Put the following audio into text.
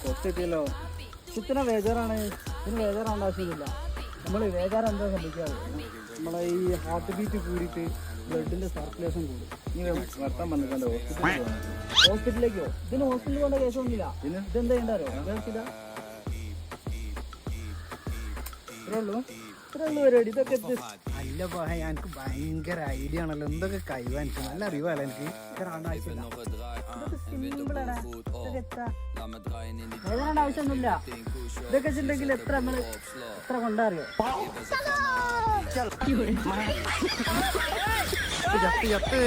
കൊത്തിട്ടില്ലോ. ഇത്ര ബേജാറാണ്. ഇതിന് ബേജാറാവേണ്ട ആവശ്യമില്ല. നമ്മൾ ബേജാറ് എന്താ സംഭവിക്കാറ്, നമ്മളെ ഈ ഹാർട്ട് ബീറ്റ് കൂടിയിട്ട് ബ്ലഡിന്റെ സർക്കുലേഷൻ കൂടും. നീ വർത്താൻ വന്നിട്ടുണ്ടോ ഹോസ്പിറ്റലിലേക്കോ? ഇതിന് ഹോസ്പിറ്റലിൽ പോകേണ്ട കേസൊന്നുമില്ല. ഇതെന്താ ചെയ്യണ്ടോ? കേൾക്കില്ല. ഇത്രേ ഉള്ളൂ പരിപാടി. ഇതൊക്കെ അല്ല എനിക്ക് ഭയങ്കര ഐഡിയ ആണല്ലോ. എന്തൊക്കെ കഴിവാ എനിക്ക്, നല്ല അറിവാല്ല എനിക്ക്. എഴുതാണ്ട് ആവശ്യമൊന്നുമില്ല. ഇതൊക്കെ വെച്ചിട്ടുണ്ടെങ്കിൽ എത്ര കൊണ്ടറിയോ. ചത്ത്